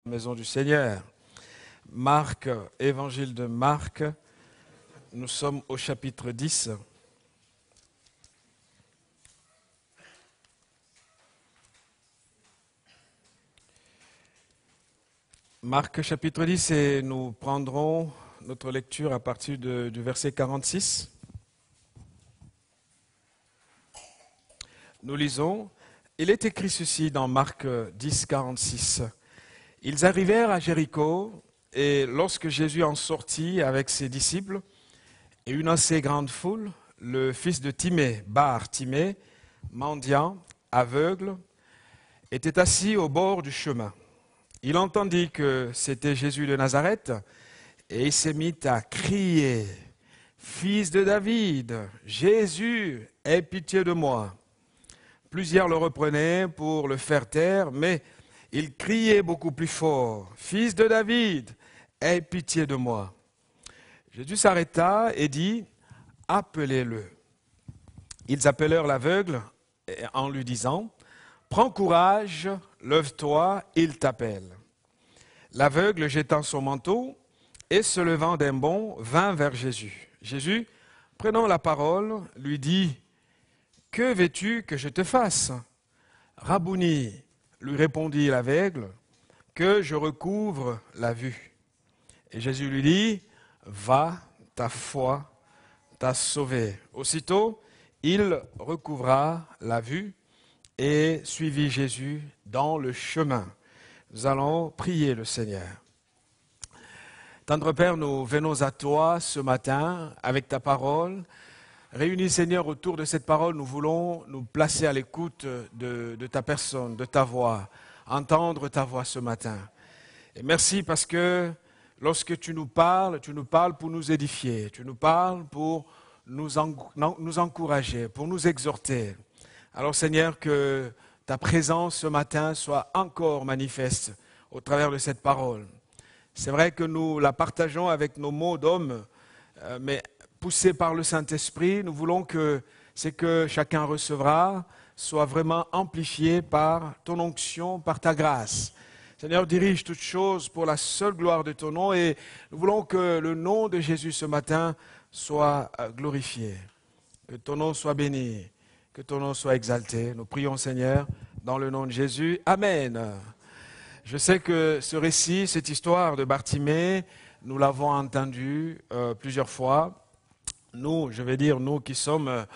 Maison du Seigneur. Marc, évangile de Marc, nous sommes au chapitre 10. Marc chapitre 10 et nous prendrons notre lecture à partir du verset 46. Nous lisons, il est écrit ceci dans Marc 10, 46. Ils arrivèrent à Jéricho et lorsque Jésus en sortit avec ses disciples et une assez grande foule, le fils de Timée, Bar Timée, mendiant, aveugle, était assis au bord du chemin. Il entendit que c'était Jésus de Nazareth et il s'est mis à crier « Fils de David, Jésus, aie pitié de moi !» Plusieurs le reprenaient pour le faire taire, mais il criait beaucoup plus fort « Fils de David, aie pitié de moi !» Jésus s'arrêta et dit « Appelez-le !» Ils appelèrent l'aveugle en lui disant « Prends courage, lève-toi, il t'appelle. » L'aveugle, jetant son manteau et se levant d'un bond, vint vers Jésus. Jésus, prenant la parole, lui dit « Que veux-tu que je te fasse ?» « Rabouni, lui répondit l'aveugle, que je recouvre la vue. Et Jésus lui dit « Va, ta foi t'a sauvé. » Aussitôt, il recouvra la vue et suivit Jésus dans le chemin. Nous allons prier le Seigneur. Tendre Père, nous venons à toi ce matin avec ta parole. Réunis, Seigneur, autour de cette parole, nous voulons nous placer à l'écoute de ta personne, de ta voix, entendre ta voix ce matin. Et merci parce que lorsque tu nous parles pour nous édifier, tu nous parles pour nous encourager, pour nous exhorter. Alors Seigneur, que ta présence ce matin soit encore manifeste au travers de cette parole. C'est vrai que nous la partageons avec nos mots d'hommes, mais poussés par le Saint-Esprit, nous voulons que ce que chacun recevra soit vraiment amplifié par ton onction, par ta grâce. Seigneur, dirige toutes choses pour la seule gloire de ton nom et nous voulons que le nom de Jésus ce matin soit glorifié, que ton nom soit béni, que ton nom soit exalté. Nous prions, Seigneur, dans le nom de Jésus. Amen. Je sais que ce récit, cette histoire de Bartimée, nous l'avons entendu plusieurs fois. Nous, je vais dire nous qui sommes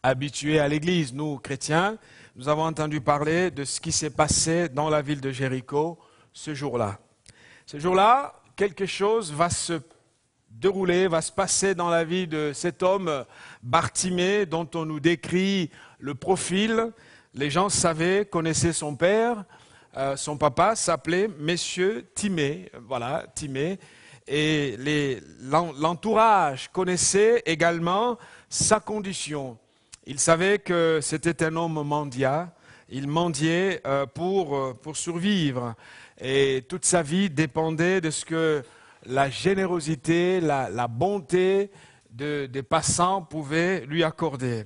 habitués à l'église, nous chrétiens, nous avons entendu parler de ce qui s'est passé dans la ville de Jéricho ce jour-là. Ce jour-là, quelque chose va se dérouler, va se passer dans la vie de cet homme Bartimée dont on nous décrit le profil. Les gens savaient, connaissaient son père, son papa s'appelait Monsieur Timée, voilà, Timée. Et l'entourage connaissait également sa condition. Il savait que c'était un homme mendiant, il mendiait pour survivre. Et toute sa vie dépendait de ce que la générosité, la bonté des passants pouvaient lui accorder.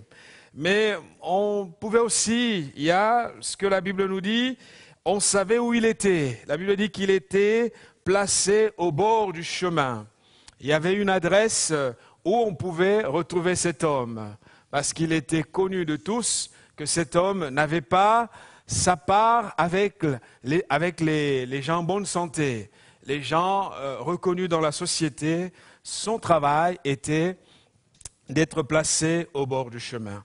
Mais on pouvait aussi, il y a ce que la Bible nous dit, on savait où il était. La Bible dit qu'il était placé au bord du chemin. Il y avait une adresse où on pouvait retrouver cet homme, parce qu'il était connu de tous que cet homme n'avait pas sa part avec les gens en bonne santé, les gens reconnus dans la société. Son travail était d'être placé au bord du chemin.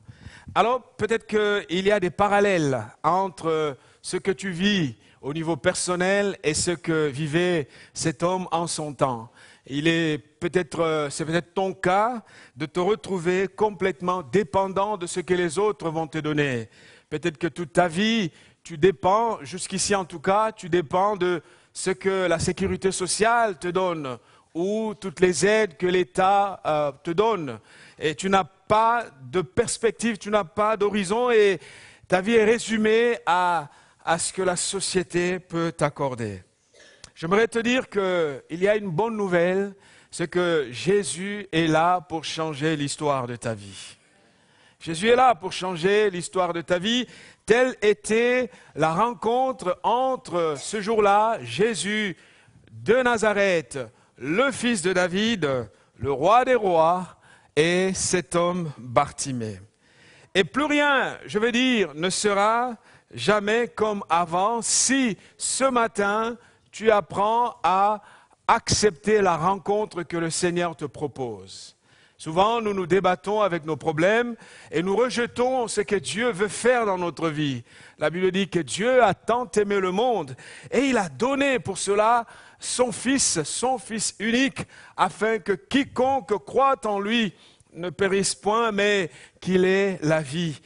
Alors peut-être qu'il y a des parallèles entre ce que tu vis au niveau personnel et ce que vivait cet homme en son temps. C'est peut-être ton cas de te retrouver complètement dépendant de ce que les autres vont te donner. Peut-être que toute ta vie, tu dépends, jusqu'ici en tout cas, tu dépends de ce que la sécurité sociale te donne ou toutes les aides que l'État te donne. Et tu n'as pas de perspective, tu n'as pas d'horizon et ta vie est résumée à ce que la société peut t'accorder. J'aimerais te dire qu'il y a une bonne nouvelle, c'est que Jésus est là pour changer l'histoire de ta vie. Jésus est là pour changer l'histoire de ta vie. Telle était la rencontre entre ce jour-là, Jésus de Nazareth, le fils de David, le roi des rois, et cet homme Bartimée. Et plus rien, je veux dire, ne sera jamais comme avant si ce matin tu apprends à accepter la rencontre que le Seigneur te propose. Souvent, nous nous débattons avec nos problèmes et nous rejetons ce que Dieu veut faire dans notre vie. La Bible dit que Dieu a tant aimé le monde et il a donné pour cela son Fils unique, afin que quiconque croit en lui ne périsse point, mais qu'il ait la vie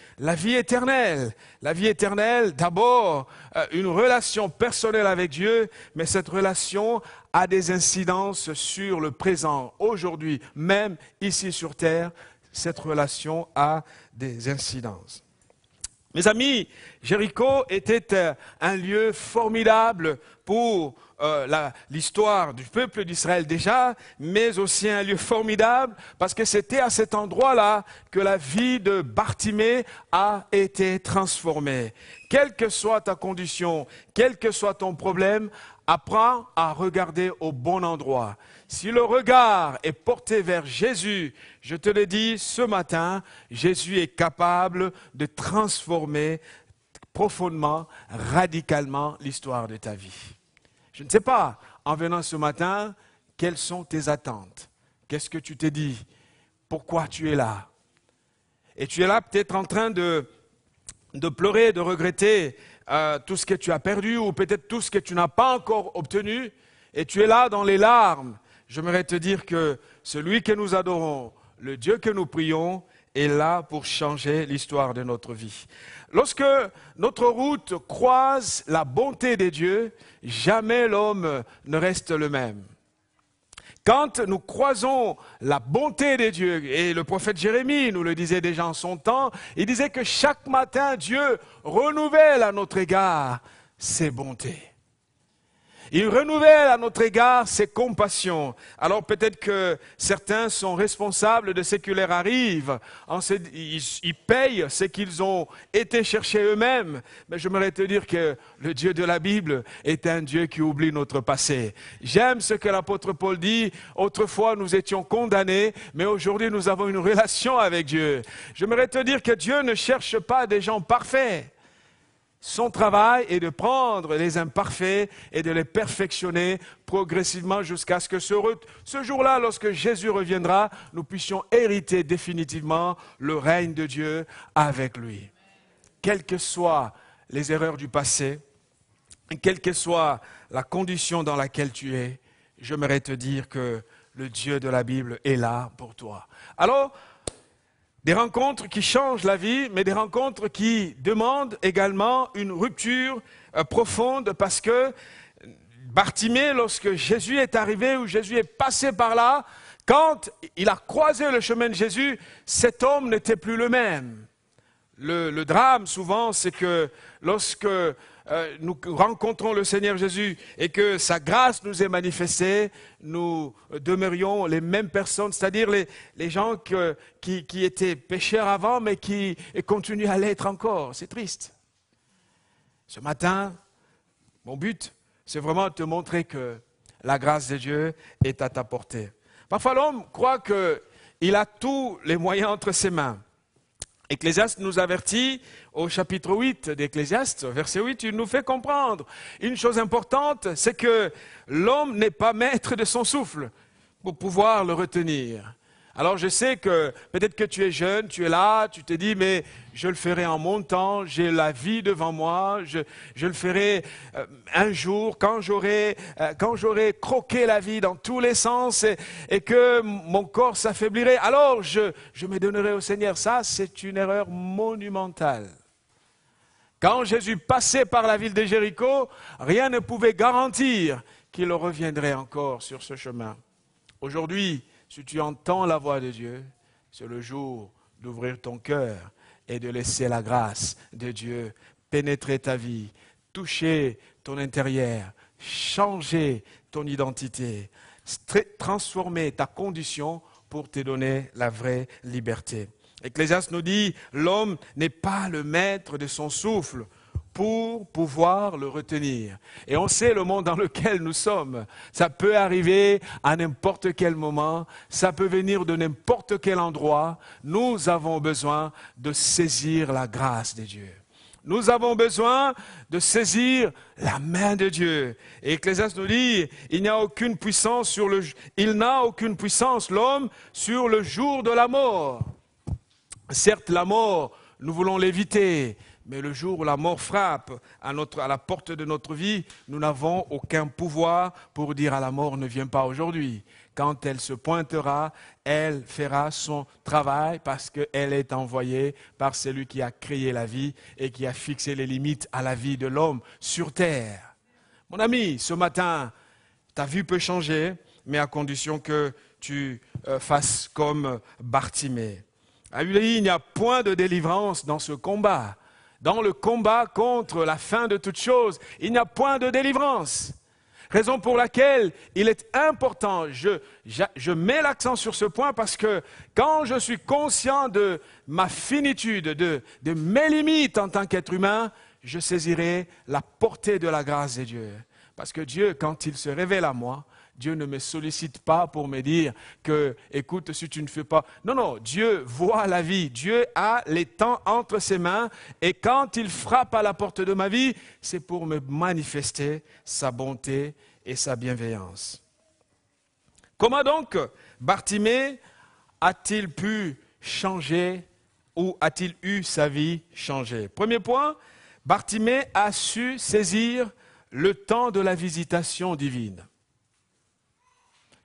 éternelle. La vie éternelle, d'abord, une relation personnelle avec Dieu, mais cette relation a des incidences sur le présent. Aujourd'hui, même ici sur terre, cette relation a des incidences. Mes amis, Jéricho était un lieu formidable pour l'histoire du peuple d'Israël déjà, mais aussi un lieu formidable parce que c'était à cet endroit-là que la vie de Bartimée a été transformée. Quelle que soit ta condition, quel que soit ton problème, apprends à regarder au bon endroit. Si le regard est porté vers Jésus, je te le dis ce matin, Jésus est capable de transformer profondément, radicalement l'histoire de ta vie. Je ne sais pas, en venant ce matin, quelles sont tes attentes? Qu'est-ce que tu t'es dit? Pourquoi tu es là? Et tu es là peut-être en train de pleurer, de regretter tout ce que tu as perdu ou peut-être tout ce que tu n'as pas encore obtenu. Et tu es là dans les larmes. J'aimerais te dire que celui que nous adorons, le Dieu que nous prions, est là pour changer l'histoire de notre vie. Lorsque notre route croise la bonté des dieux, jamais l'homme ne reste le même. Quand nous croisons la bonté des dieux, et le prophète Jérémie nous le disait déjà en son temps, il disait que chaque matin, Dieu renouvelle à notre égard ses bontés. Il renouvelle à notre égard ses compassions. Alors peut-être que certains sont responsables de ce qui leur arrive. Ils payent ce qu'ils ont été chercher eux-mêmes. Mais j'aimerais te dire que le Dieu de la Bible est un Dieu qui oublie notre passé. J'aime ce que l'apôtre Paul dit. Autrefois, nous étions condamnés, mais aujourd'hui, nous avons une relation avec Dieu. J'aimerais te dire que Dieu ne cherche pas des gens parfaits. Son travail est de prendre les imparfaits et de les perfectionner progressivement jusqu'à ce que ce jour-là, lorsque Jésus reviendra, nous puissions hériter définitivement le règne de Dieu avec lui. Quelles que soient les erreurs du passé, quelle que soit la condition dans laquelle tu es, j'aimerais te dire que le Dieu de la Bible est là pour toi. Alors, des rencontres qui changent la vie, mais des rencontres qui demandent également une rupture profonde parce que Bartimée, lorsque Jésus est arrivé ou Jésus est passé par là, quand il a croisé le chemin de Jésus, cet homme n'était plus le même. Le drame souvent, c'est que lorsque nous rencontrons le Seigneur Jésus et que sa grâce nous est manifestée, nous demeurions les mêmes personnes, c'est-à-dire les gens qui étaient pécheurs avant, mais qui continuent à l'être encore. C'est triste. Ce matin, mon but, c'est vraiment de te montrer que la grâce de Dieu est à ta portée. Parfois, l'homme croit qu'il a tous les moyens entre ses mains. Ecclésiaste nous avertit au chapitre 8 d'Ecclésiaste, verset 8, il nous fait comprendre une chose importante, c'est que l'homme n'est pas maître de son souffle pour pouvoir le retenir. Alors je sais que peut-être que tu es jeune, tu es là, tu te dis mais je le ferai en mon temps, j'ai la vie devant moi, je le ferai un jour quand j'aurai croqué la vie dans tous les sens et que mon corps s'affaiblirait. Alors je me donnerai au Seigneur. Ça, c'est une erreur monumentale. Quand Jésus passait par la ville de Jéricho, rien ne pouvait garantir qu'il reviendrait encore sur ce chemin. Aujourd'hui, si tu entends la voix de Dieu, c'est le jour d'ouvrir ton cœur et de laisser la grâce de Dieu pénétrer ta vie, toucher ton intérieur, changer ton identité, transformer ta condition pour te donner la vraie liberté. Ecclésiaste nous dit, l'homme n'est pas le maître de son souffle pour pouvoir le retenir. Et on sait le monde dans lequel nous sommes. Ça peut arriver à n'importe quel moment, ça peut venir de n'importe quel endroit. Nous avons besoin de saisir la grâce de Dieu. Nous avons besoin de saisir la main de Dieu. Et Ecclésiaste nous dit, il n'a aucune puissance, l'homme, sur le jour de la mort. Certes, la mort, nous voulons l'éviter, mais le jour où la mort frappe à la porte de notre vie, nous n'avons aucun pouvoir pour dire à la mort, ne viens pas aujourd'hui. Quand elle se pointera, elle fera son travail parce qu'elle est envoyée par celui qui a créé la vie et qui a fixé les limites à la vie de l'homme sur terre. Mon ami, ce matin, ta vie peut changer, mais à condition que tu fasses comme Bartimée. Il n'y a point de délivrance dans ce combat. Dans le combat contre la fin de toutes choses, il n'y a point de délivrance. Raison pour laquelle il est important, je mets l'accent sur ce point parce que quand je suis conscient de ma finitude, de mes limites en tant qu'être humain, je saisirai la portée de la grâce de Dieu. Parce que Dieu, quand il se révèle à moi, Dieu ne me sollicite pas pour me dire que, écoute, si tu ne fais pas... Non, Dieu voit la vie. Dieu a les temps entre ses mains. Et quand il frappe à la porte de ma vie, c'est pour me manifester sa bonté et sa bienveillance. Comment donc Bartimée a-t-il pu changer ou a-t-il eu sa vie changée? Premier point, Bartimée a su saisir le temps de la visitation divine.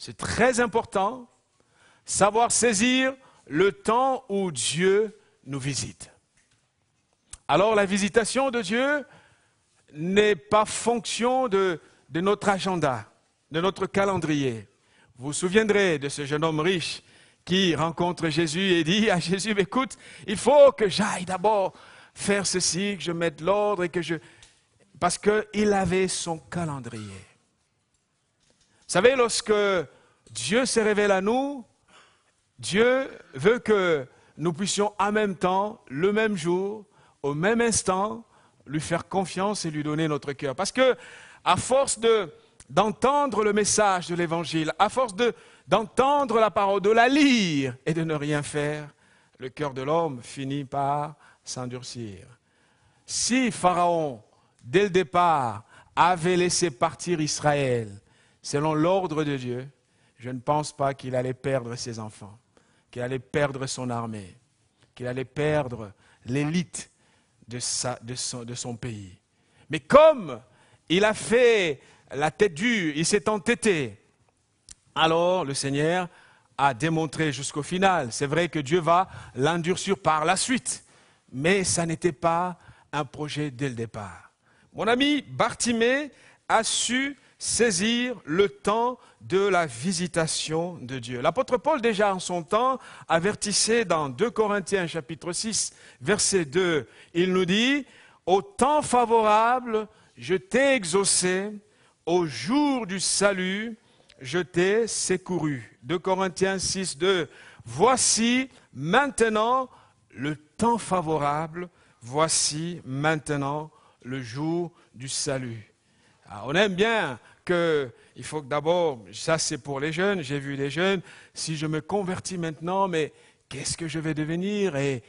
C'est très important, savoir saisir le temps où Dieu nous visite. Alors la visitation de Dieu n'est pas fonction de notre agenda, de notre calendrier. Vous vous souviendrez de ce jeune homme riche qui rencontre Jésus et dit à Jésus, écoute, il faut que j'aille d'abord faire ceci, que je mette l'ordre et que je... Parce qu'il avait son calendrier. Vous savez, lorsque Dieu se révèle à nous, Dieu veut que nous puissions en même temps, le même jour, au même instant, lui faire confiance et lui donner notre cœur. Parce que, à force d'entendre le message de l'Évangile, à force d'entendre la parole, de la lire et de ne rien faire, le cœur de l'homme finit par s'endurcir. Si Pharaon, dès le départ, avait laissé partir Israël, selon l'ordre de Dieu, je ne pense pas qu'il allait perdre ses enfants, qu'il allait perdre son armée, qu'il allait perdre l'élite de son pays. Mais comme il a fait la tête dure, il s'est entêté, alors le Seigneur a démontré jusqu'au final. C'est vrai que Dieu va l'endurcir par la suite, mais ça n'était pas un projet dès le départ. Mon ami Bartimée a su saisir le temps de la visitation de Dieu. L'apôtre Paul, déjà en son temps, avertissait dans 2 Corinthiens chapitre 6, verset 2, il nous dit « Au temps favorable, je t'ai exaucé, au jour du salut, je t'ai secouru. » 2 Corinthiens 6, 2, « Voici maintenant le temps favorable, voici maintenant le jour du salut. » On aime bien il faut que d'abord, ça c'est pour les jeunes, j'ai vu les jeunes, si je me convertis maintenant, mais qu'est-ce que je vais devenir et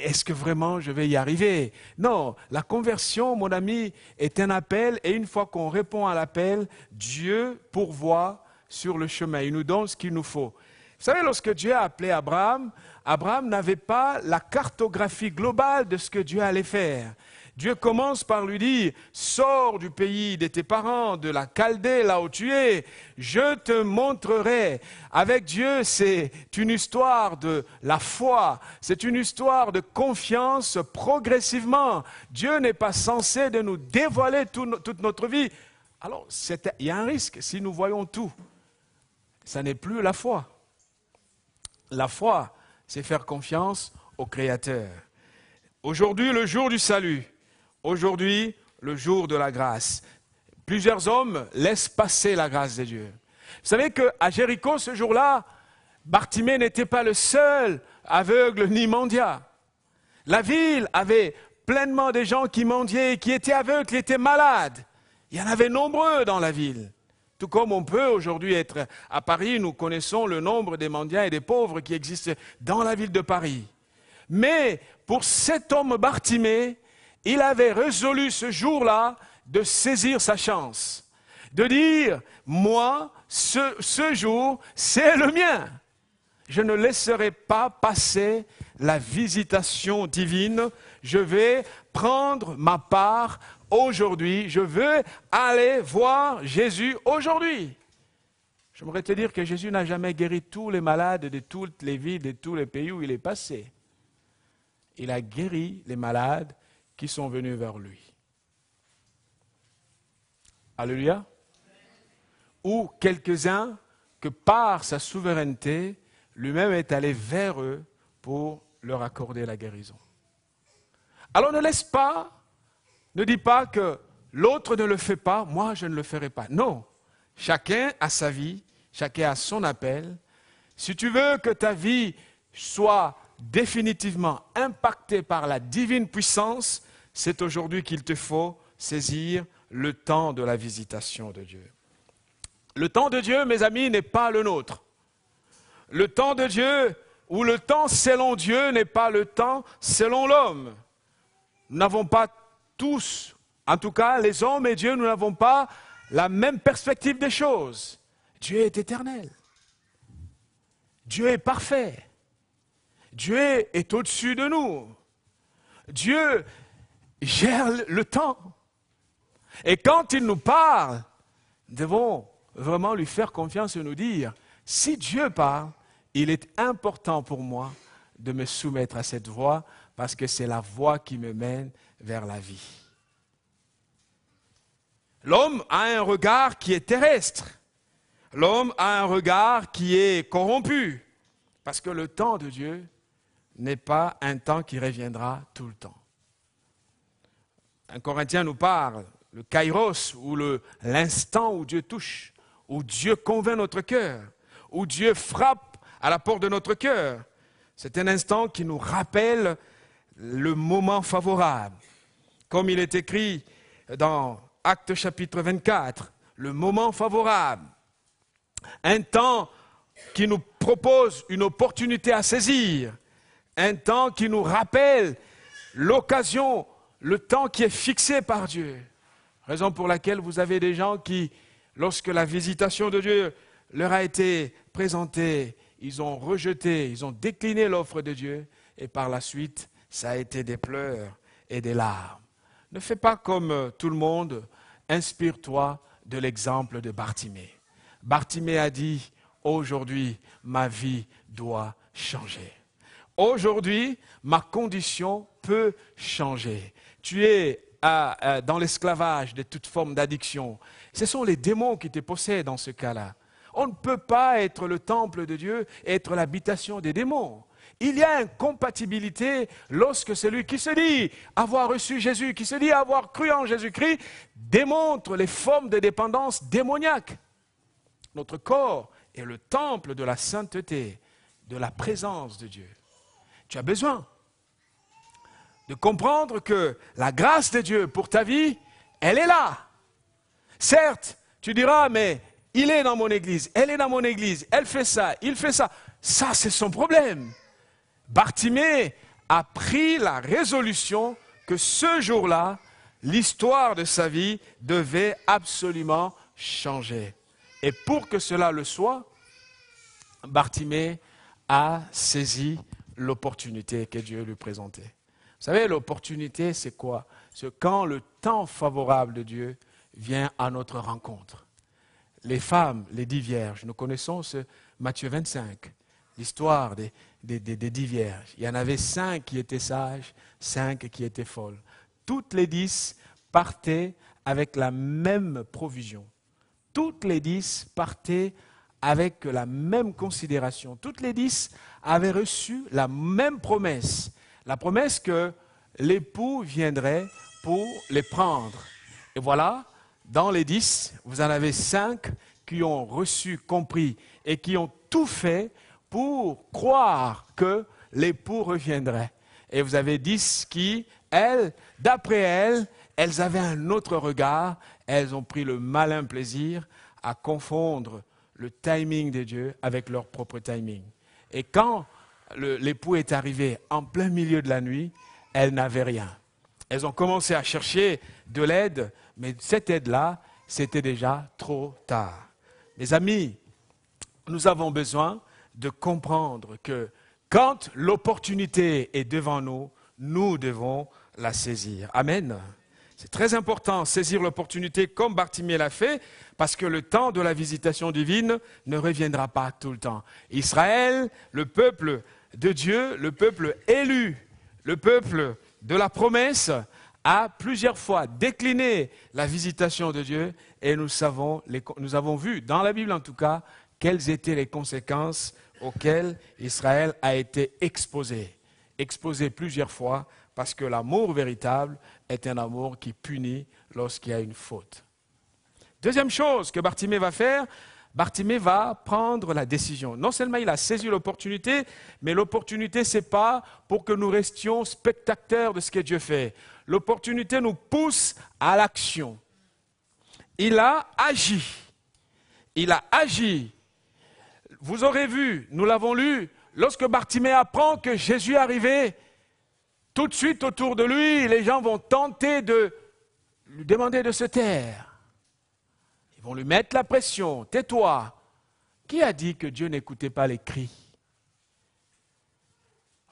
est-ce que vraiment je vais y arriver? Non, la conversion, mon ami, est un appel et une fois qu'on répond à l'appel, Dieu pourvoit sur le chemin, il nous donne ce qu'il nous faut. Vous savez, lorsque Dieu a appelé Abraham, Abraham n'avait pas la cartographie globale de ce que Dieu allait faire. Dieu commence par lui dire, sors du pays de tes parents, de la Chaldée, là où tu es, je te montrerai. Avec Dieu, c'est une histoire de la foi, c'est une histoire de confiance progressivement. Dieu n'est pas censé de nous dévoiler toute notre vie. Alors, il y a un risque, si nous voyons tout, ça n'est plus la foi. La foi, c'est faire confiance au Créateur. Aujourd'hui, le jour du salut. Aujourd'hui, le jour de la grâce. Plusieurs hommes laissent passer la grâce de Dieu. Vous savez qu'à Jéricho, ce jour-là, Bartimée n'était pas le seul aveugle ni mendiant. La ville avait pleinement des gens qui mendiaient, qui étaient aveugles, qui étaient malades. Il y en avait nombreux dans la ville. Tout comme on peut aujourd'hui être à Paris, nous connaissons le nombre des mendiants et des pauvres qui existent dans la ville de Paris. Mais pour cet homme Bartimée, il avait résolu ce jour-là de saisir sa chance, de dire, moi, ce jour, c'est le mien. Je ne laisserai pas passer la visitation divine. Je vais prendre ma part aujourd'hui. Je veux aller voir Jésus aujourd'hui. J'aimerais te dire que Jésus n'a jamais guéri tous les malades de toutes les villes, de tous les pays où il est passé. Il a guéri les malades qui sont venus vers lui. Alléluia. Ou quelques-uns que par sa souveraineté, lui-même est allé vers eux pour leur accorder la guérison. Alors ne dis pas que l'autre ne le fait pas, moi je ne le ferai pas. Non, chacun a sa vie, chacun a son appel. Si tu veux que ta vie soit définitivement impactée par la divine puissance, c'est aujourd'hui qu'il te faut saisir le temps de la visitation de Dieu. Le temps de Dieu, mes amis, n'est pas le nôtre. Le temps de Dieu, ou le temps selon Dieu, n'est pas le temps selon l'homme. Nous n'avons pas tous, en tout cas les hommes et Dieu, nous n'avons pas la même perspective des choses. Dieu est éternel. Dieu est parfait. Dieu est au-dessus de nous. Dieu gère le temps. Et quand il nous parle, nous devons vraiment lui faire confiance et nous dire, si Dieu parle, il est important pour moi de me soumettre à cette voie parce que c'est la voie qui me mène vers la vie. L'homme a un regard qui est terrestre. L'homme a un regard qui est corrompu. Parce que le temps de Dieu n'est pas un temps qui reviendra tout le temps. Un Corinthien nous parle, le kairos, ou l'instant où Dieu touche, où Dieu convainc notre cœur, où Dieu frappe à la porte de notre cœur. C'est un instant qui nous rappelle le moment favorable. Comme il est écrit dans Actes chapitre 24, le moment favorable. Un temps qui nous propose une opportunité à saisir. Un temps qui nous rappelle l'occasion, le temps qui est fixé par Dieu. Raison pour laquelle vous avez des gens qui, lorsque la visitation de Dieu leur a été présentée, ils ont rejeté, ils ont décliné l'offre de Dieu et par la suite, ça a été des pleurs et des larmes. Ne fais pas comme tout le monde, inspire-toi de l'exemple de Bartimée. Bartimée a dit, aujourd'hui, ma vie doit changer. Aujourd'hui, ma condition peut changer. Tu es dans l'esclavage de toute forme d'addiction. Ce sont les démons qui te possèdent dans ce cas-là. On ne peut pas être le temple de Dieu et être l'habitation des démons. Il y a une compatibilité lorsque celui qui se dit avoir reçu Jésus, qui se dit avoir cru en Jésus-Christ, démontre les formes de dépendance démoniaque. Notre corps est le temple de la sainteté, de la présence de Dieu. Tu as besoin de comprendre que la grâce de Dieu pour ta vie, elle est là. Certes, tu diras, mais il est dans mon église, elle est dans mon église, elle fait ça, il fait ça. Ça, c'est son problème. Bartimée a pris la résolution que ce jour-là, l'histoire de sa vie devait absolument changer. Et pour que cela le soit, Bartimée a saisi l'opportunité que Dieu lui présentait. Vous savez, l'opportunité, c'est quoi? C'est quand le temps favorable de Dieu vient à notre rencontre. Les femmes, les 10 vierges, nous connaissons ce Matthieu 25, l'histoire des 10 vierges. Il y en avait 5 qui étaient sages, 5 qui étaient folles. Toutes les 10 partaient avec la même provision. Toutes les 10 partaient avec la même considération. Toutes les 10 avaient reçu la même promesse. La promesse que l'époux viendrait pour les prendre. Et voilà, dans les 10, vous en avez 5 qui ont reçu, compris et qui ont tout fait pour croire que l'époux reviendrait. Et vous avez dit qui, d'après elles avaient un autre regard. Elles ont pris le malin plaisir à confondre le timing de Dieu avec leur propre timing. Et quand l'époux est arrivé en plein milieu de la nuit, elles n'avaient rien. Elles ont commencé à chercher de l'aide, mais cette aide-là, c'était déjà trop tard. Mes amis, nous avons besoin de comprendre que quand l'opportunité est devant nous, nous devons la saisir. Amen. C'est très important, saisir l'opportunité comme Bartimée l'a fait, parce que le temps de la visitation divine ne reviendra pas tout le temps. Israël, le peuple de Dieu, le peuple élu, le peuple de la promesse, a plusieurs fois décliné la visitation de Dieu, et nous avons vu, dans la Bible en tout cas, quelles étaient les conséquences auxquelles Israël a été exposé plusieurs fois, parce que l'amour véritable est un amour qui punit lorsqu'il y a une faute. Deuxième chose que Bartimée va faire, Bartimée va prendre la décision. Non seulement il a saisi l'opportunité, mais l'opportunité, ce n'est pas pour que nous restions spectateurs de ce que Dieu fait. L'opportunité nous pousse à l'action. Il a agi. Il a agi. Vous aurez vu, nous l'avons lu, lorsque Bartimée apprend que Jésus est arrivé, tout de suite autour de lui, les gens vont tenter de lui demander de se taire. Ils vont lui mettre la pression. Tais-toi. Qui a dit que Dieu n'écoutait pas les cris?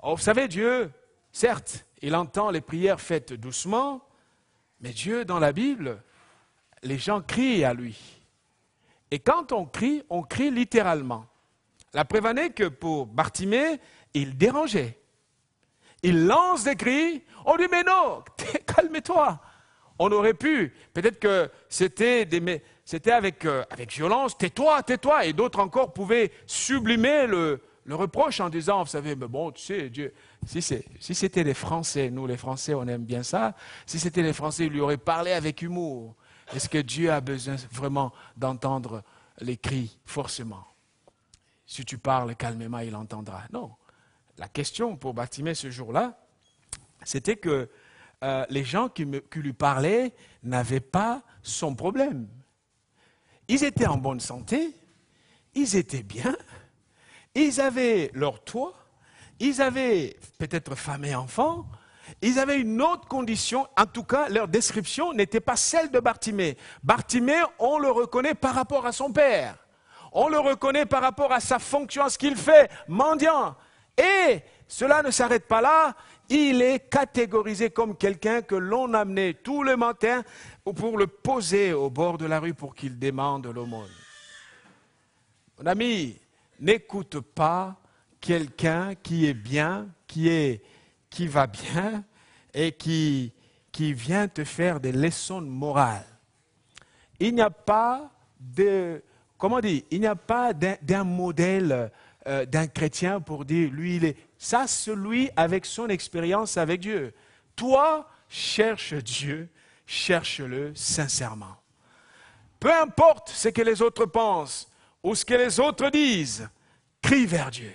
Oh, vous savez, Dieu, certes, il entend les prières faites doucement, mais Dieu, dans la Bible, les gens crient à lui. Et quand on crie littéralement. La preuve en est que pour Bartimée, il dérangeait. Il lance des cris, on dit mais non, calme-toi. On aurait pu, peut-être que c'était avec violence, tais-toi, tais-toi. Et d'autres encore pouvaient sublimer le reproche en disant, vous savez, mais bon, tu sais, Dieu, si c'était les Français, nous les Français, on aime bien ça, si c'était les Français, il lui aurait parlé avec humour. Est-ce que Dieu a besoin vraiment d'entendre les cris forcément? Si tu parles calmement, il entendra. Non. La question pour Bartimée ce jour-là, c'était que les gens qui lui parlaient n'avaient pas son problème. Ils étaient en bonne santé, ils étaient bien, ils avaient leur toit, ils avaient peut-être femme et enfants, ils avaient une autre condition, en tout cas leur description n'était pas celle de Bartimée. Bartimée, on le reconnaît par rapport à son père, on le reconnaît par rapport à sa fonction, à ce qu'il fait, mendiant. Et cela ne s'arrête pas là, il est catégorisé comme quelqu'un que l'on amenait tous les matins pour le poser au bord de la rue pour qu'il demande l'aumône. Mon ami, n'écoute pas quelqu'un qui est bien, qui va bien et qui vient te faire des leçons morales. Il n'y a pas d'un modèle d'un chrétien pour dire, lui, il est... Ça, celui avec son expérience avec Dieu. Toi, cherche Dieu, cherche-le sincèrement. Peu importe ce que les autres pensent ou ce que les autres disent, crie vers Dieu.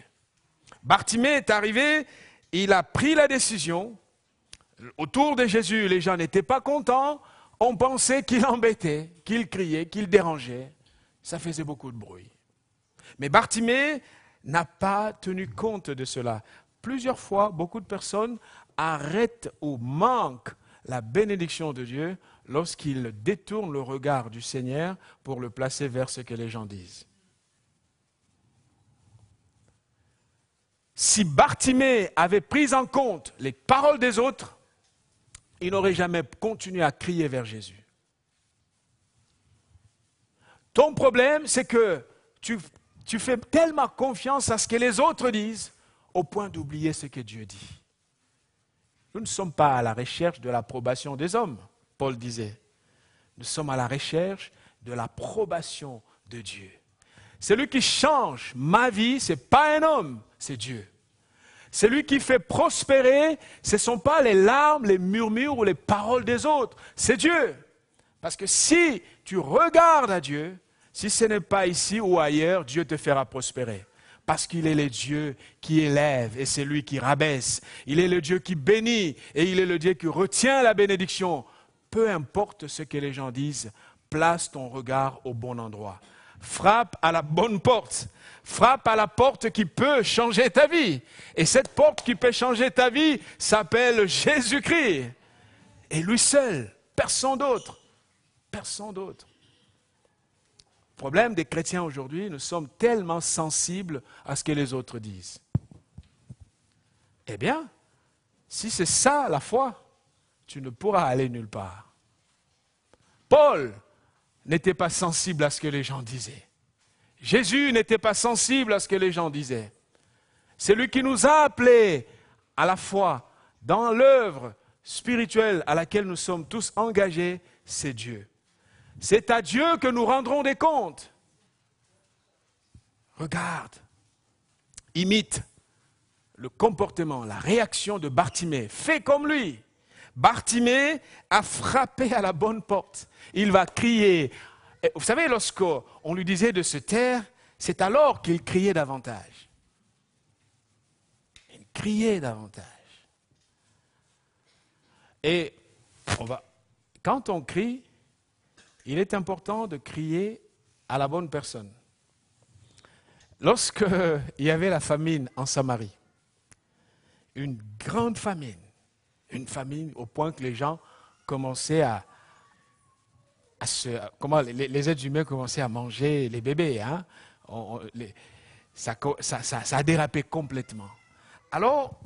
Bartimée est arrivé, il a pris la décision. Autour de Jésus, les gens n'étaient pas contents. On pensait qu'il embêtait, qu'il criait, qu'il dérangeait. Ça faisait beaucoup de bruit. Mais Bartimée n'a pas tenu compte de cela. Plusieurs fois, beaucoup de personnes arrêtent ou manquent la bénédiction de Dieu lorsqu'ils détournent le regard du Seigneur pour le placer vers ce que les gens disent. Si Bartimée avait pris en compte les paroles des autres, il n'aurait jamais continué à crier vers Jésus. Ton problème, c'est que tu fais tellement confiance à ce que les autres disent au point d'oublier ce que Dieu dit. Nous ne sommes pas à la recherche de l'approbation des hommes, Paul disait. Nous sommes à la recherche de l'approbation de Dieu. Celui qui change ma vie, ce n'est pas un homme, c'est Dieu. Celui qui fait prospérer, ce ne sont pas les larmes, les murmures ou les paroles des autres, c'est Dieu. Parce que si tu regardes à Dieu, si ce n'est pas ici ou ailleurs, Dieu te fera prospérer. Parce qu'il est le Dieu qui élève et c'est lui qui rabaisse. Il est le Dieu qui bénit et il est le Dieu qui retient la bénédiction. Peu importe ce que les gens disent, place ton regard au bon endroit. Frappe à la bonne porte. Frappe à la porte qui peut changer ta vie. Et cette porte qui peut changer ta vie s'appelle Jésus-Christ. Et lui seul, personne d'autre. Personne d'autre. Le problème des chrétiens aujourd'hui, nous sommes tellement sensibles à ce que les autres disent. Eh bien, si c'est ça la foi, tu ne pourras aller nulle part. Paul n'était pas sensible à ce que les gens disaient. Jésus n'était pas sensible à ce que les gens disaient. C'est lui qui nous a appelés à la foi dans l'œuvre spirituelle à laquelle nous sommes tous engagés, c'est Dieu. C'est à Dieu que nous rendrons des comptes. Regarde, imite le comportement, la réaction de Bartimée. Fais comme lui. Bartimée a frappé à la bonne porte. Il va crier. Et vous savez, lorsqu'on lui disait de se taire, c'est alors qu'il criait davantage. Il criait davantage. Et quand on crie, il est important de crier à la bonne personne. Lorsqu'il y avait la famine en Samarie, une grande famine, une famine au point que les gens commençaient les êtres humains commençaient à manger les bébés. Hein? Ça a dérapé complètement. Alors,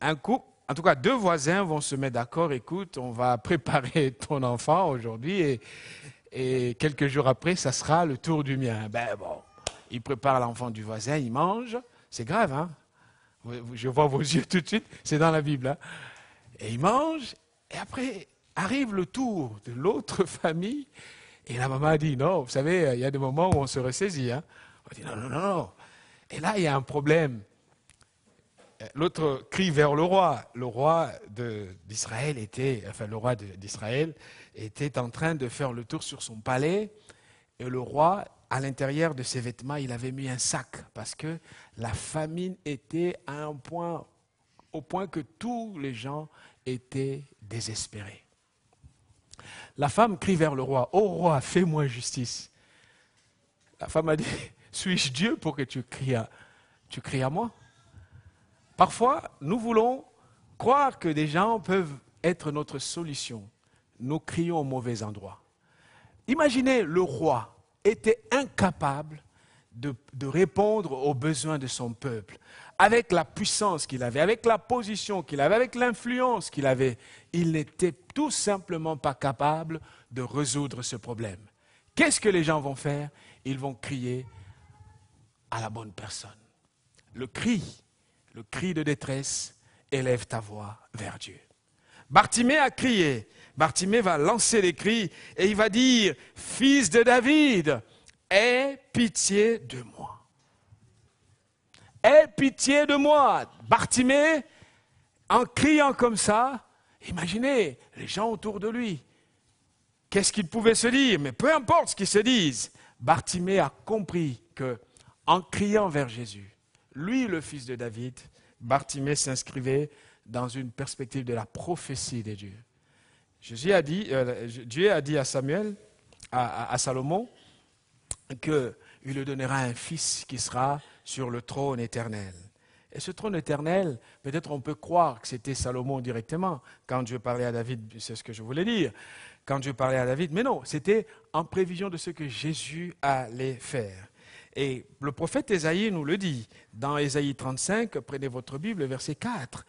un couple, en tout cas 2 voisins vont se mettre d'accord, écoute, on va préparer ton enfant aujourd'hui et quelques jours après, ça sera le tour du mien. Ben bon, ils préparent l'enfant du voisin, ils mangent, c'est grave, hein? Je vois vos yeux tout de suite, c'est dans la Bible. Hein? Et ils mangent, et après arrive le tour de l'autre famille, et la maman dit, non, vous savez, il y a des moments où on se ressaisit. Hein? On dit, non, non, non. Et là, il y a un problème. L'autre crie vers le roi. Le roi d'Israël était en train de faire le tour sur son palais. Et le roi, à l'intérieur de ses vêtements, il avait mis un sac. Parce que la famine était à un point, au point que tous les gens étaient désespérés. La femme crie vers le roi. « Oh roi, fais-moi justice. » La femme a dit, « Suis-je Dieu pour que tu cries à moi ?» Parfois, nous voulons croire que des gens peuvent être notre solution. Nous crions au mauvais endroit. Imaginez, le roi était incapable de répondre aux besoins de son peuple. Avec la puissance qu'il avait, avec la position qu'il avait, avec l'influence qu'il avait, il n'était tout simplement pas capable de résoudre ce problème. Qu'est-ce que les gens vont faire? Ils vont crier à la bonne personne. Le cri de détresse, élève ta voix vers Dieu. Bartimée a crié. Bartimée va lancer les cris et il va dire, « Fils de David, aie pitié de moi. » Aie pitié de moi. Bartimée, en criant comme ça, imaginez les gens autour de lui. Qu'est-ce qu'ils pouvaient se dire? Mais peu importe ce qu'ils se disent, Bartimée a compris que, en criant vers Jésus, lui, le fils de David, Bartimée s'inscrivait dans une perspective de la prophétie de Dieu. Dieu a dit à Samuel, à Salomon, qu'il lui donnera un fils qui sera sur le trône éternel. Et ce trône éternel, peut-être on peut croire que c'était Salomon directement. Quand Dieu parlait à David, c'est ce que je voulais dire. Quand Dieu parlait à David, mais non, c'était en prévision de ce que Jésus allait faire. Et le prophète Ésaïe nous le dit, dans Ésaïe 35, prenez votre Bible, verset 4.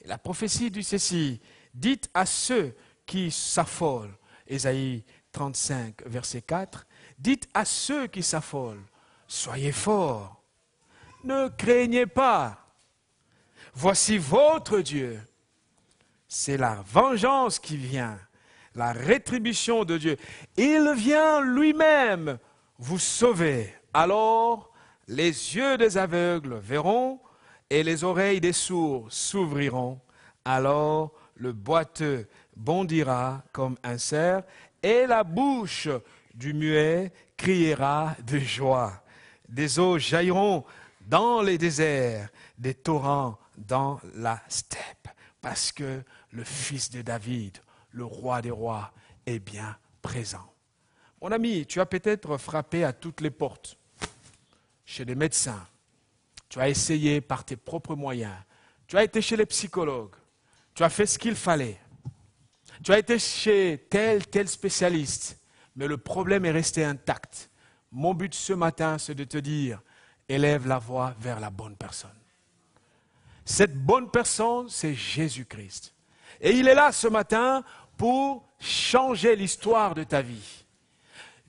La prophétie dit ceci, dites à ceux qui s'affolent, Ésaïe 35, verset 4, dites à ceux qui s'affolent, soyez forts, ne craignez pas, voici votre Dieu. C'est la vengeance qui vient, la rétribution de Dieu. Il vient lui-même vous sauver. Alors, les yeux des aveugles verront et les oreilles des sourds s'ouvriront. Alors, le boiteux bondira comme un cerf et la bouche du muet criera de joie. Des eaux jailliront dans les déserts, des torrents dans la steppe, parce que le fils de David, le roi des rois, est bien présent. Mon ami, tu as peut-être frappé à toutes les portes, chez les médecins. Tu as essayé par tes propres moyens. Tu as été chez les psychologues. Tu as fait ce qu'il fallait. Tu as été chez tel spécialiste. Mais le problème est resté intact. Mon but ce matin, c'est de te dire, élève la voix vers la bonne personne. Cette bonne personne, c'est Jésus-Christ. Et il est là ce matin pour changer l'histoire de ta vie.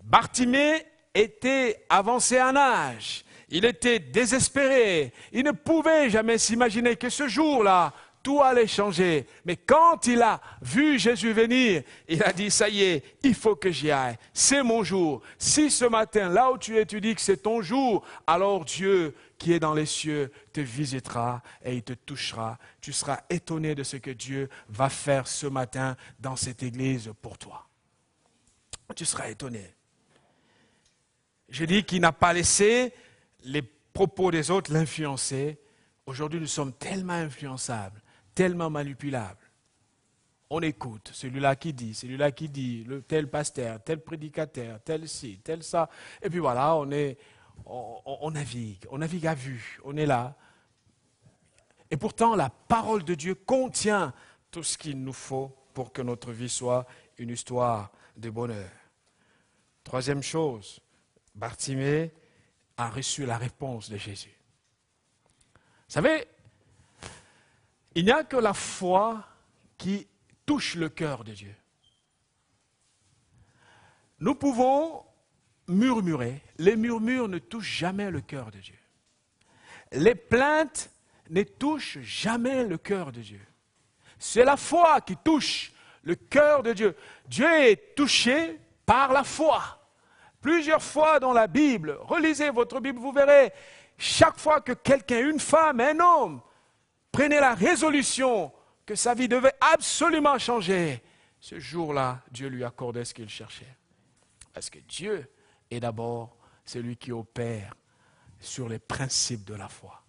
Bartimée était avancé en âge. Il était désespéré. Il ne pouvait jamais s'imaginer que ce jour-là, tout allait changer. Mais quand il a vu Jésus venir, il a dit, ça y est, il faut que j'y aille. C'est mon jour. Si ce matin, là où tu es, tu dis que c'est ton jour, alors Dieu qui est dans les cieux te visitera et il te touchera. Tu seras étonné de ce que Dieu va faire ce matin dans cette église pour toi. Tu seras étonné. Je dis qu'il n'a pas laissé les propos des autres l'influencer. Aujourd'hui, nous sommes tellement influençables, tellement manipulables. On écoute celui-là qui dit, tel pasteur, tel prédicateur, tel ci, tel ça. Et puis voilà, on navigue à vue, on est là. Et pourtant, la parole de Dieu contient tout ce qu'il nous faut pour que notre vie soit une histoire de bonheur. Troisième chose, Bartimée a reçu la réponse de Jésus. Vous savez, il n'y a que la foi qui touche le cœur de Dieu. Nous pouvons murmurer, les murmures ne touchent jamais le cœur de Dieu. Les plaintes ne touchent jamais le cœur de Dieu. C'est la foi qui touche le cœur de Dieu. Dieu est touché par la foi. Plusieurs fois dans la Bible, relisez votre Bible, vous verrez, chaque fois que quelqu'un, une femme, un homme, prenait la résolution que sa vie devait absolument changer, ce jour-là, Dieu lui accordait ce qu'il cherchait. Parce que Dieu est d'abord celui qui opère sur les principes de la foi.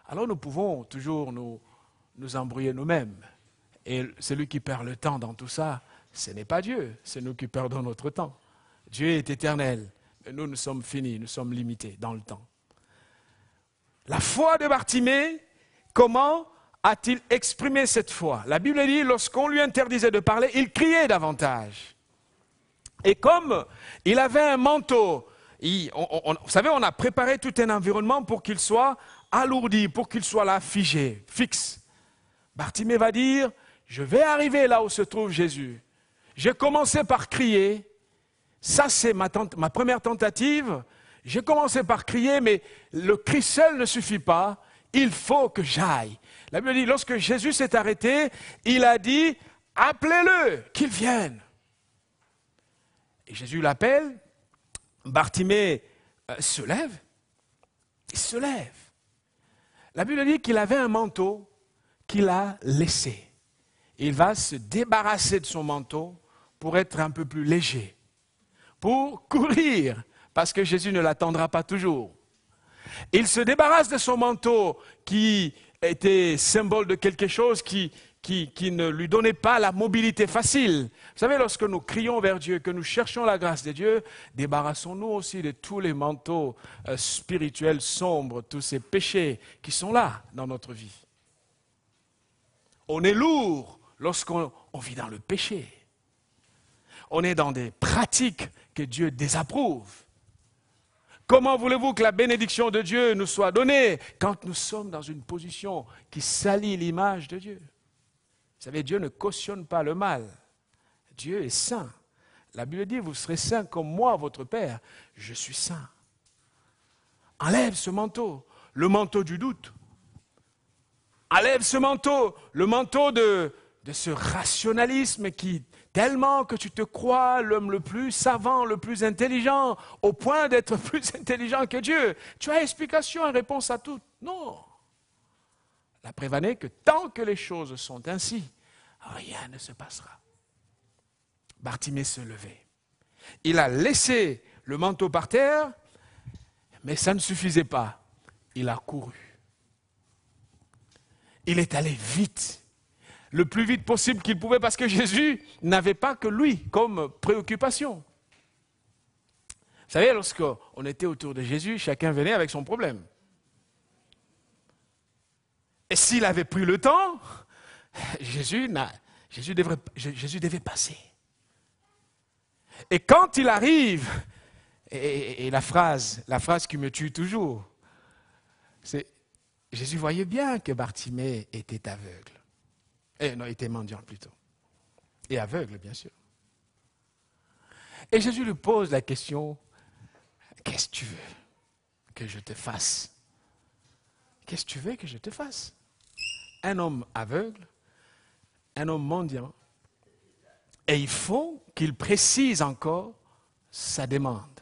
Alors nous pouvons toujours nous embrouiller nous-mêmes. Et celui qui perd le temps dans tout ça, ce n'est pas Dieu, c'est nous qui perdons notre temps. Dieu est éternel, mais nous sommes finis, nous sommes limités dans le temps. La foi de Bartimée, comment a-t-il exprimé cette foi? La Bible dit, lorsqu'on lui interdisait de parler, il criait davantage. Et comme il avait un manteau, vous savez, on a préparé tout un environnement pour qu'il soit alourdi, pour qu'il soit là, figé, fixe. Bartimée va dire, je vais arriver là où se trouve Jésus. J'ai commencé par crier. Ça, c'est ma première tentative. J'ai commencé par crier, mais le cri seul ne suffit pas. Il faut que j'aille. La Bible dit, lorsque Jésus s'est arrêté, il a dit, appelez-le, qu'il vienne. Et Jésus l'appelle. Bartimée se lève. Il se lève. La Bible dit qu'il avait un manteau qu'il a laissé. Il va se débarrasser de son manteau pour être un peu plus léger. Pour courir, parce que Jésus ne l'attendra pas toujours. Il se débarrasse de son manteau qui était symbole de quelque chose qui ne lui donnait pas la mobilité facile. Vous savez, lorsque nous crions vers Dieu, que nous cherchons la grâce de Dieu, débarrassons-nous aussi de tous les manteaux spirituels sombres, tous ces péchés qui sont là dans notre vie. On est lourd lorsqu'on vit dans le péché. On est dans des pratiques que Dieu désapprouve. Comment voulez-vous que la bénédiction de Dieu nous soit donnée quand nous sommes dans une position qui salit l'image de Dieu? Vous savez, Dieu ne cautionne pas le mal. Dieu est saint. La Bible dit, vous serez saints comme moi, votre Père. Je suis saint. Enlève ce manteau, le manteau du doute. Enlève ce manteau, le manteau de ce rationalisme qui... Tellement que tu te crois l'homme le plus savant, le plus intelligent, au point d'être plus intelligent que Dieu. Tu as explication et réponse à tout. Non. La preuve est que tant que les choses sont ainsi, rien ne se passera. Bartimée se levait. Il a laissé le manteau par terre, mais ça ne suffisait pas. il a couru. Il est allé vite, le plus vite possible qu'il pouvait, parce que Jésus n'avait pas que lui comme préoccupation. Vous savez, lorsqu'on était autour de Jésus, chacun venait avec son problème. Et s'il avait pris le temps, Jésus devait passer. Et quand il arrive, et la phrase qui me tue toujours, c'est Jésus voyait bien que Bartimée était aveugle. Non, était mendiant plutôt. Et aveugle, bien sûr. Et Jésus lui pose la question, qu'est-ce que tu veux que je te fasse? Qu'est-ce que tu veux que je te fasse? Un homme aveugle, un homme mendiant, et il faut qu'il précise encore sa demande.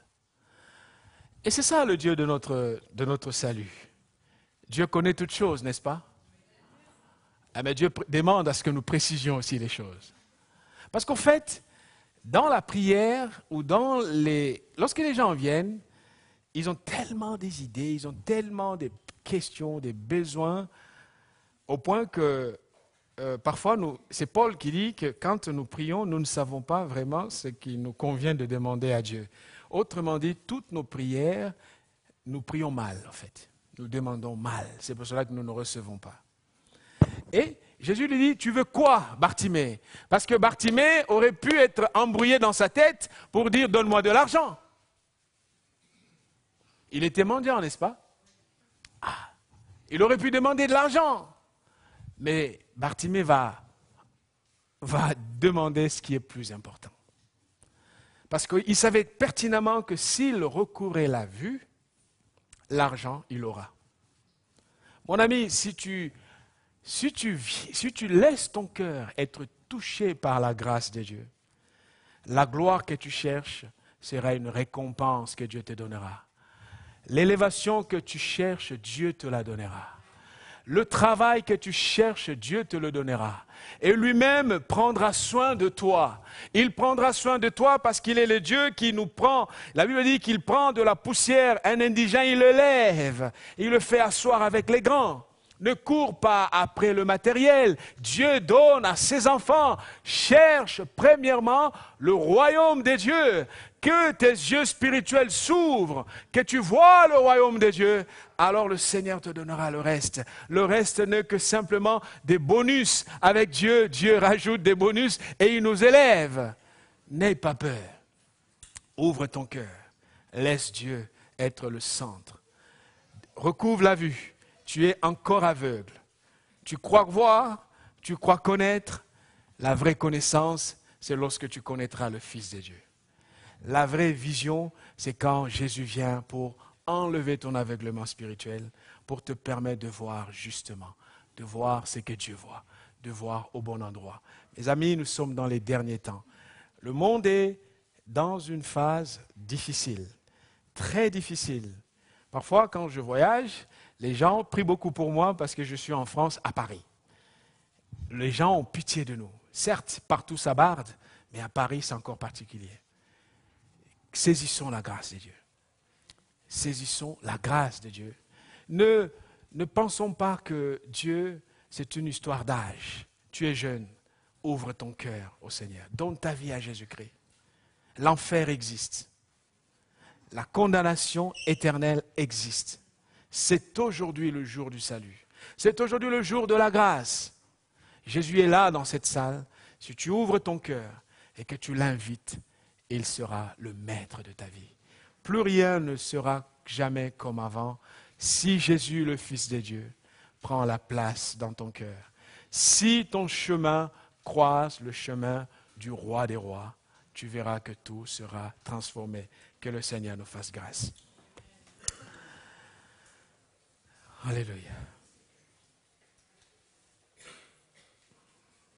Et c'est ça le Dieu de notre salut. Dieu connaît toutes choses, n'est-ce pas? Mais Dieu demande à ce que nous précisions aussi les choses. Parce qu'en fait, dans la prière ou lorsque les gens viennent, ils ont tellement des idées, ils ont tellement des questions, des besoins, au point que parfois, c'est Paul qui dit que quand nous prions, nous ne savons pas vraiment ce qu'il nous convient de demander à Dieu. Autrement dit, toutes nos prières, nous prions mal en fait. Nous demandons mal. C'est pour cela que nous ne recevons pas. Et Jésus lui dit, tu veux quoi, Bartimée? Parce que Bartimée aurait pu être embrouillé dans sa tête pour dire, donne-moi de l'argent. Il était mendiant, n'est-ce pas? Il aurait pu demander de l'argent. Mais Bartimée va demander ce qui est plus important. Parce qu'il savait pertinemment que s'il recourait la vue, l'argent, il aura. Mon ami, si tu laisses ton cœur être touché par la grâce de Dieu, la gloire que tu cherches sera une récompense que Dieu te donnera. L'élévation que tu cherches, Dieu te la donnera. Le travail que tu cherches, Dieu te le donnera. Et lui-même prendra soin de toi. Il prendra soin de toi parce qu'il est le Dieu qui nous prend. La Bible dit qu'il prend de la poussière un indigent, il le lève. Il le fait asseoir avec les grands. Ne cours pas après le matériel. Dieu donne à ses enfants. Cherche premièrement le royaume des dieux. Que tes yeux spirituels s'ouvrent, que tu vois le royaume des dieux, alors le Seigneur te donnera le reste. Le reste n'est que simplement des bonus. Avec Dieu, Dieu rajoute des bonus et il nous élève. N'aie pas peur. Ouvre ton cœur. Laisse Dieu être le centre. Recouvre la vue. Tu es encore aveugle. Tu crois voir, tu crois connaître. La vraie connaissance, c'est lorsque tu connaîtras le Fils de Dieu. La vraie vision, c'est quand Jésus vient pour enlever ton aveuglement spirituel, pour te permettre de voir justement, de voir ce que Dieu voit, de voir au bon endroit. Mes amis, nous sommes dans les derniers temps. Le monde est dans une phase difficile, très difficile. Parfois, quand je voyage, les gens prient beaucoup pour moi parce que je suis en France, à Paris. Les gens ont pitié de nous. Certes, partout ça barde, mais à Paris, c'est encore particulier. Saisissons la grâce de Dieu. Saisissons la grâce de Dieu. Ne pensons pas que Dieu, c'est une histoire d'âge. Tu es jeune, ouvre ton cœur au Seigneur. Donne ta vie à Jésus-Christ. L'enfer existe. La condamnation éternelle existe. C'est aujourd'hui le jour du salut. C'est aujourd'hui le jour de la grâce. Jésus est là dans cette salle. Si tu ouvres ton cœur et que tu l'invites, il sera le maître de ta vie. Plus rien ne sera jamais comme avant si Jésus, le Fils de Dieu, prend la place dans ton cœur. Si ton chemin croise le chemin du roi des rois, tu verras que tout sera transformé. Que le Seigneur nous fasse grâce. Alléluia.